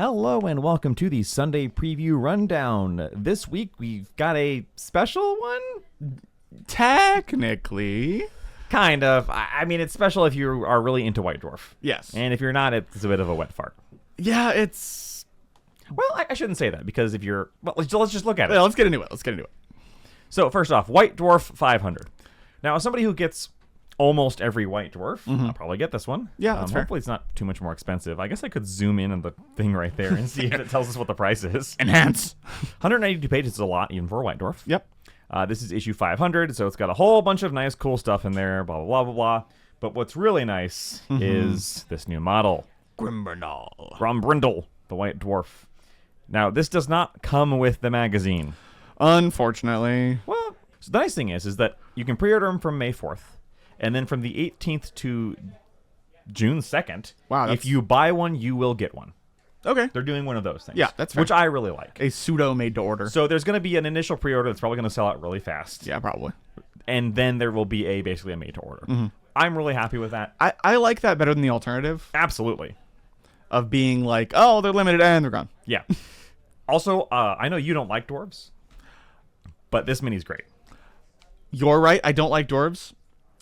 Hello and welcome to the Sunday Preview Rundown. This week we've got a special one? Technically. Kind of. I mean, it's special if you are really into White Dwarf. Yes. And if you're not, it's a bit of a wet fart. Yeah, it's... Well, I shouldn't say that because if you're... Well, let's just look at it. Yeah, let's get into it. So, first off, White Dwarf 500. Now, as somebody who gets almost every White Dwarf, I'll probably get this one. Yeah, that's fair. Hopefully it's not too much more expensive. I guess I could zoom in on the thing right there and see if it tells us what the price is. Enhance. 192 pages is a lot, even for a White Dwarf. Yep. This is issue 500, so it's got a whole bunch of nice, cool stuff in there, blah, blah, blah, blah, blah. But what's really nice is this new model. Grombrindle, the White Dwarf. Now, this does not come with the magazine. Unfortunately. Well, so the nice thing is that you can pre-order them from May 4th, and then from the 18th to June 2nd, if you buy one, you will get one. Okay. They're doing one of those things. Yeah, that's fair. Which I really like. A pseudo made to order. So there's going to be an initial pre-order that's probably going to sell out really fast. Yeah, probably. And then there will be basically a made to order. I'm really happy with that. I like that better than the alternative Absolutely. of being like, oh, they're limited and they're gone. Yeah. Also, I know you don't like dwarves, but this mini's great. You're right. I don't like dwarves.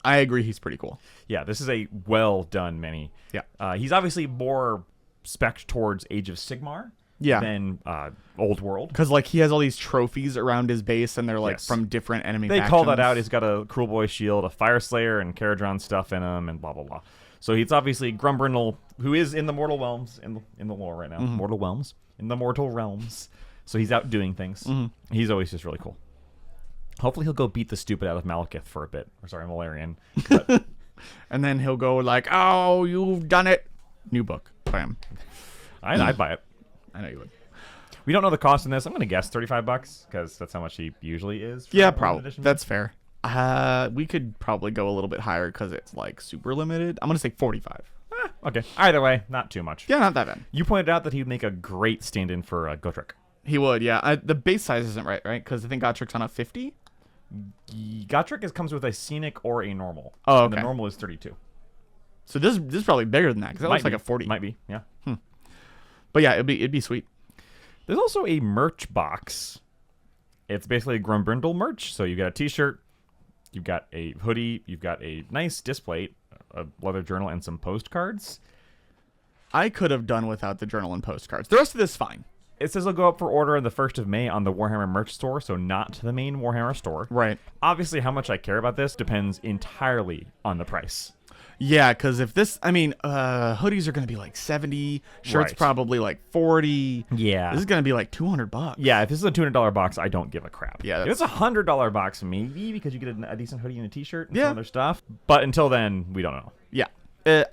I agree. He's pretty cool. Yeah, this is a well done mini. Yeah. He's obviously more spec'd towards Age of Sigmar than Old World. Because, like, he has all these trophies around his base, and they're, like, from different enemy factions. Call that out. He's got a Cruel Boy shield, a Fire Slayer, and Caradron stuff in him, and blah, blah, blah. So he's obviously Grombrindle, who is in the Mortal Realms, in the lore right now. Mortal Realms. In the Mortal Realms. So he's out doing things. He's always just really cool. Hopefully he'll go beat the stupid out of Malekith for a bit. Or sorry, Malarian. But and then he'll go like, oh, you've done it. New book. Bam. I'd buy it. I know you would. We don't know the cost in this. I'm going to guess $35 because that's how much he usually is. For yeah, probably. That's fair. We could probably go a little bit higher because it's like super limited. I'm going to say 45. Okay. Either way, not too much. Yeah, not that bad. You pointed out that he'd make a great stand-in for Gotrek. He would, yeah. The base size isn't right? Because I think Gotrek's on a 50. Gotrek comes with a scenic or a normal. Oh, okay. And the normal is 32. So this is probably bigger than that because that looks like a 40. Might be, yeah. But yeah, it'd be sweet. There's also a merch box. It's basically a Grombrindle merch. So you've got a t-shirt, you've got a hoodie, you've got a nice display, a leather journal, and some postcards. I could have done without the journal and postcards. The rest of this is fine. It says it'll go up for order on the 1st of May on the Warhammer merch store, so not the main Warhammer store. Right. Obviously, how much I care about this depends entirely on the price. Yeah, because if this, hoodies are going to be like 70, shirts probably like 40. Yeah. This is going to be like $200. Yeah, if this is a $200 box, I don't give a crap. Yeah. If it's a $100 box, maybe, because you get a decent hoodie and a t-shirt and some other stuff. But until then, we don't know. Yeah.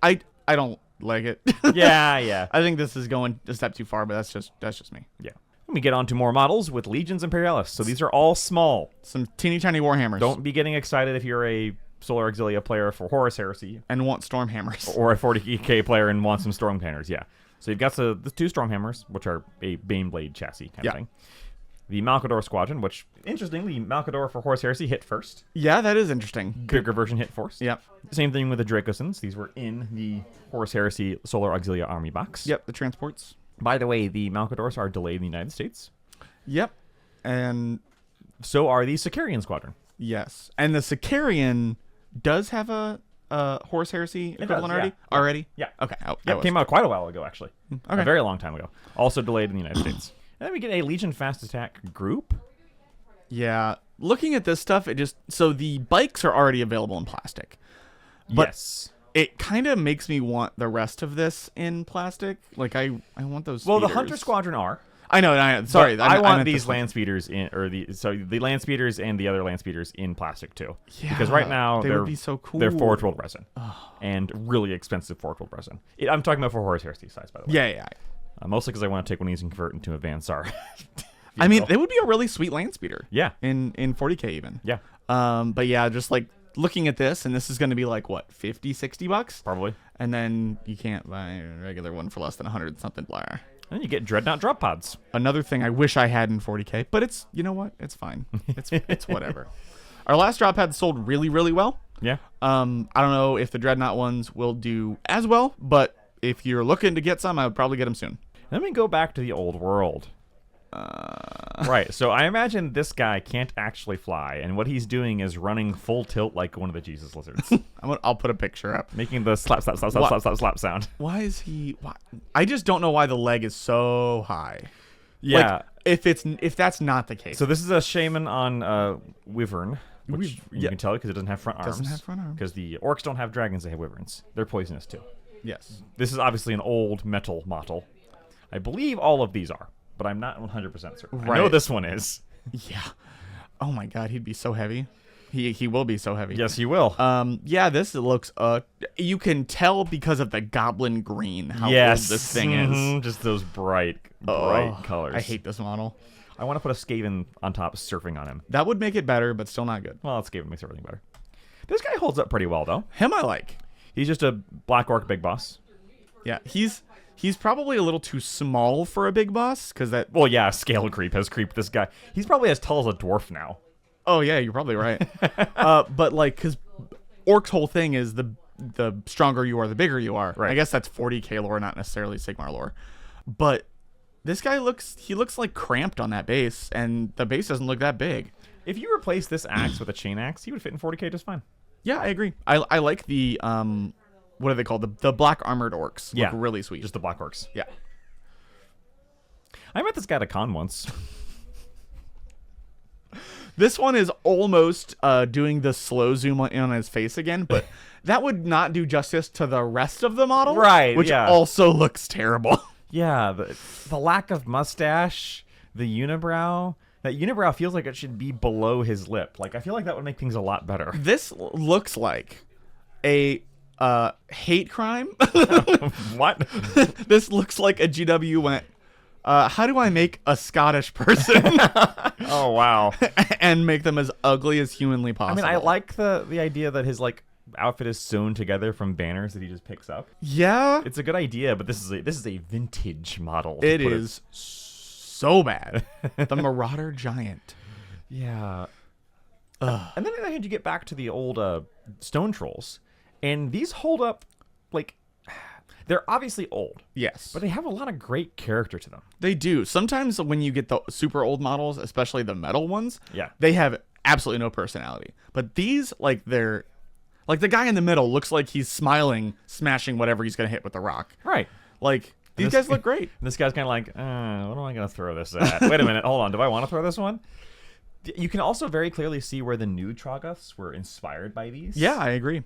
I don't like it. Yeah. I think this is going a step too far, but that's just me. Yeah. Let me get on to more models with Legions Imperialis. So these are all small. Some teeny tiny Warhammers. Don't be getting excited if you're a Solar Auxilia player for Horus Heresy. And want Stormhammers. Or a 40k player and want some Stormhammers, yeah. So you've got the two Stormhammers, which are a Baneblade chassis kind of thing. The Malkador Squadron, which, interestingly, Malkador for Horus Heresy hit first. Yeah, that is interesting. Bigger version hit first. Yep. Same thing with the Dracosans. These were in the Horus Heresy Solar Auxilia Army box. Yep, the transports. By the way, the Malkadors are delayed in the United States. Yep. And so are the Sicarian Squadron. Yes. And the Sicarian does have a Horus Heresy equivalent already? Yeah. Okay. It came out quite a while ago, actually. Okay. A very long time ago. Also delayed in the United States. And then we get a Legion Fast Attack group. Yeah. Looking at this stuff, so the bikes are already available in plastic. But yes. It kind of makes me want the rest of this in plastic. Like, I want those Well, speeders. The Hunter Squadron are. I know. Sorry. I want these land speeders the land speeders and the other land speeders in plastic too. Yeah, because right now they would be so cool. They're Forge World resin and really expensive Forge World resin. I'm talking about for Horus Heresy size, by the way. Yeah. Mostly because I want to take one of these and convert into a Van Sar. I mean, they would be a really sweet land speeder. Yeah. In 40k even. Yeah. But yeah, just like looking at this, and this is going to be like what, $50-$60 probably. And then you can't buy a regular one for less than 100 something. Blah. And you get Dreadnought drop pods. Another thing I wish I had in 40k, but it's, you know what? It's fine. It's whatever. Our last drop pad sold really, really well. Yeah. I don't know if the Dreadnought ones will do as well, but if you're looking to get some, I would probably get them soon. Let me go back to the old world. Right, so I imagine this guy can't actually fly, and what he's doing is running full tilt like one of the Jesus lizards. I'll put a picture up. Making the slap, slap, slap, slap, slap, slap, slap sound. Why is he... Why? I just don't know why the leg is so high. Yeah. Like, if that's not the case. So this is a shaman on Wyvern, which you can tell because it doesn't have front arms. Doesn't have front arms. Because the orcs don't have dragons, they have wyverns. They're poisonous too. Yes. This is obviously an old metal model. I believe all of these are, but I'm not 100% certain. Right. I know this one is. Yeah. Oh my god, he'd be so heavy. He will be so heavy. Yes, he will. Yeah, this looks you can tell because of the goblin green how old this thing is. Just those bright colors. I hate this model. I want to put a Skaven on top surfing on him. That would make it better, but still not good. Well, Skaven makes everything better. This guy holds up pretty well though. Him I like. He's just a black orc big boss. Yeah, he's probably a little too small for a big boss because that. Well, yeah, scale creep has creeped this guy. He's probably as tall as a dwarf now. Oh yeah, you're probably right. But like, because Orc's whole thing is the stronger you are, the bigger you are. Right. I guess that's 40k lore, not necessarily Sigmar lore. But this guy looks like cramped on that base, and the base doesn't look that big. If you replace this axe with a chain axe, he would fit in 40k just fine. Yeah, I agree. I like the what are they called? The black armored orcs. Yeah, Look really sweet. Just the black orcs. Yeah. I met this guy at a con once. This one is almost doing the slow zoom in on his face again, but that would not do justice to the rest of the model. Right, Which yeah. also looks terrible. Yeah, the lack of mustache, the unibrow. That unibrow feels like it should be below his lip. Like, I feel like that would make things a lot better. This looks like a hate crime. What? This looks like a GW went, how do I make a Scottish person Oh, wow. and make them as ugly as humanly I possible? mean, I like the idea that his, like, outfit is sewn together from banners that he just picks up. Yeah. It's a good idea, but this is a vintage model. It is so bad. The Marauder Giant. Yeah. And then on the other hand, you get back to the old stone trolls, and these hold up, like, they're obviously old. Yes. But they have a lot of great character to them. They do. Sometimes when you get the super old models, especially the metal ones, Yeah. they have absolutely no personality. But these, like, they're... Like, the guy in the middle looks like he's smiling, smashing whatever he's going to hit with the rock. Right. Like, these guys look great. And this guy's kind of like, what am I going to throw this at? Wait a minute. Hold on. Do I want to throw this one? You can also very clearly see where the new Troggoths were inspired by these. Yeah, I agree.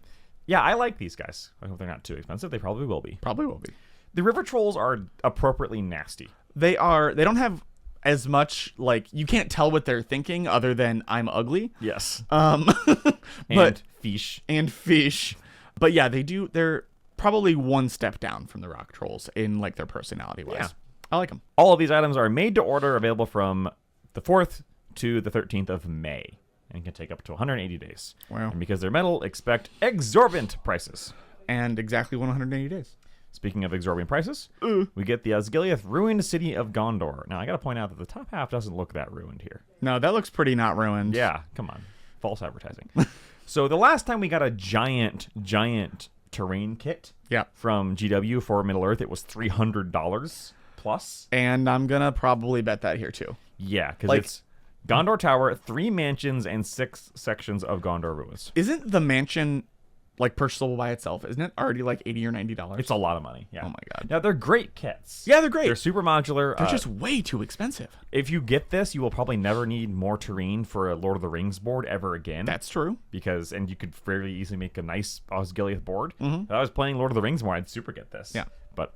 Yeah, I like these guys. I hope they're not too expensive. They probably will be. Probably will be. The river trolls are appropriately nasty. They don't have as much, like, you can't tell what they're thinking other than I'm ugly. Yes. But fish. and fish. But yeah, they're probably one step down from the rock trolls in, like, their personality wise. Yeah. I like them. All of these items are made to order, available from the 4th to the 13th of May, and can take up to 180 days. Wow. And because they're metal, expect exorbitant prices. And exactly 180 days. Speaking of exorbitant prices, we get the Osgiliath ruined city of Gondor. Now, I got to point out that the top half doesn't look that ruined here. No, that looks pretty not ruined. Yeah, come on. False advertising. So the last time we got a giant terrain kit from GW for Middle-earth, it was $300 plus. And I'm going to probably bet that here too. Yeah, because Like- it's Gondor Tower, 3 mansions, and 6 sections of Gondor ruins. Isn't the mansion, like, purchasable by itself? Isn't it already like $80 or $90? It's a lot of money. Yeah. Oh my god. Now, they're great kits. Yeah, they're great. They're super modular. They're just way too expensive. If you get this, you will probably never need more terrain for a Lord of the Rings board ever again. That's true. And you could fairly easily make a nice Osgiliath board. Mm-hmm. If I was playing Lord of the Rings more, I'd super get this. Yeah. But,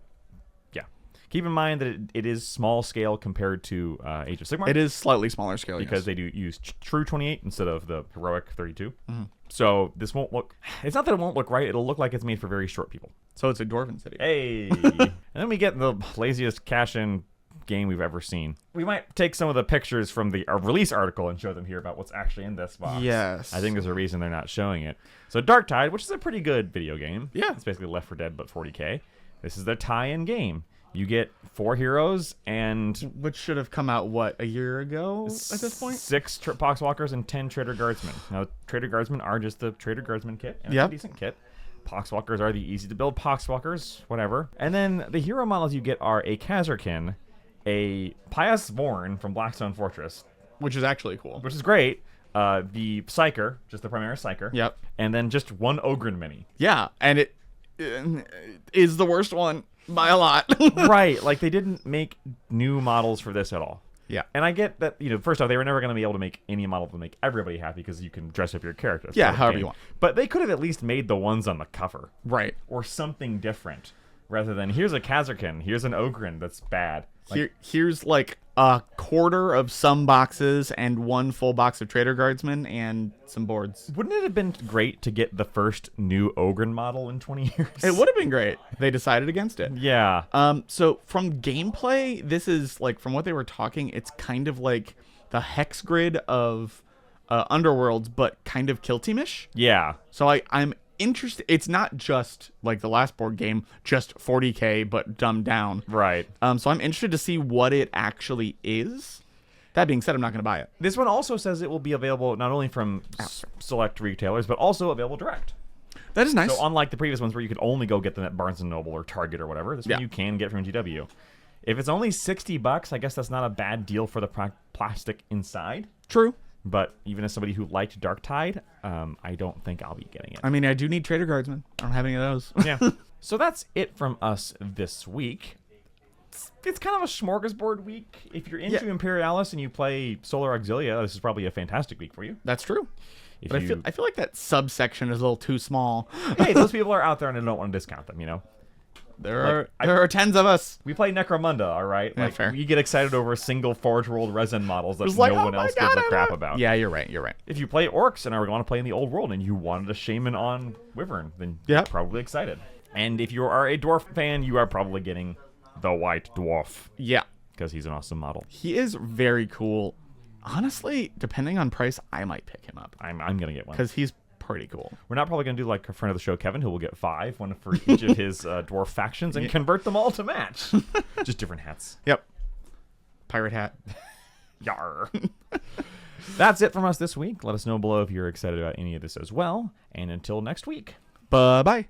yeah. Keep in mind that it is small scale compared to Age of Sigmar. It is slightly smaller scale, because yes. they do use true 28 instead of the heroic 32. Mm-hmm. So this won't look... It's not that it won't look right. It'll look like it's made for very short people. So it's a dwarven city. Hey! And then we get the laziest cash-in game we've ever seen. We might take some of the pictures from the release article and show them here about what's actually in this box. Yes. I think there's a reason they're not showing it. So Dark Tide, which is a pretty good video game. Yeah. It's basically Left 4 Dead, but 40k. This is their tie-in game. You get 4 heroes and... Which should have come out, what, a year ago at this point? 6 Poxwalkers and 10 Trader Guardsmen. Now, Trader Guardsmen are just the Trader Guardsman kit. And it's Yep. a decent kit. Poxwalkers are the easy to build Poxwalkers, whatever. And then the hero models you get are a Kazarkin, a Pious Vorn from Blackstone Fortress, which is actually cool. which is great. The Psyker, just the Primaris Psyker. Yep. And then just one Ogryn mini. Yeah, and it is the worst one by a lot. Right. Like, they didn't make new models for this at all. Yeah. And I get that, first off, they were never going to be able to make any model to make everybody happy because you can dress up your character. Yeah, however you want. But they could have at least made the ones on the cover. Right. Or something different. Rather than, here's a Kazarkin, here's an Ogryn that's bad. Here's like a quarter of some boxes and one full box of Trader Guardsmen and some boards. Wouldn't it have been great to get the first new Ogryn model in 20 years? It would have been great. They decided against it. Yeah. So from gameplay, this is like, from what they were talking, it's kind of like the hex grid of Underworlds, but kind of Kill Team-ish. Yeah. So I'm interested. It's not just like the last board game, just 40K but dumbed down. Right. So I'm interested to see what it actually is. That being said, I'm not going to buy it. This one also says it will be available not only from select retailers, but also available direct. That is nice. So unlike the previous ones where you could only go get them at Barnes & Noble or Target or whatever, this one you can get from GW. If it's only $60, I guess that's not a bad deal for the plastic inside. True. But even as somebody who liked Darktide, I don't think I'll be getting it. I mean, I do need Trader Guardsmen. I don't have any of those. Yeah. So that's it from us this week. It's kind of a smorgasbord week. If you're into Imperialis and you play Solar Auxilia, this is probably a fantastic week for you. That's true. But I feel like that subsection is a little too small. Hey, those people are out there and I don't want to discount them, There are tens of us. We play Necromunda, all right? Yeah, Like, fair. we get excited over single Forge World resin models that It's like, no oh one my else God, gives a I crap love- about. Yeah, you're right. You're right. If you play Orcs and are going to play in the old world and you wanted a Shaman on Wyvern, then you're probably excited. And if you are a Dwarf fan, you are probably getting the White Dwarf. Yeah. Because he's an awesome model. He is very cool. Honestly, depending on price, I might pick him up. I'm going to get one. Because he's pretty cool. We're not probably going to do like a friend of the show, Kevin, who will get 5, one for each of his dwarf factions, and convert them all to match. Just different hats. Yep. Pirate hat. Yar. That's it from us this week. Let us know below if you're excited about any of this as well. And until next week. Bye-bye.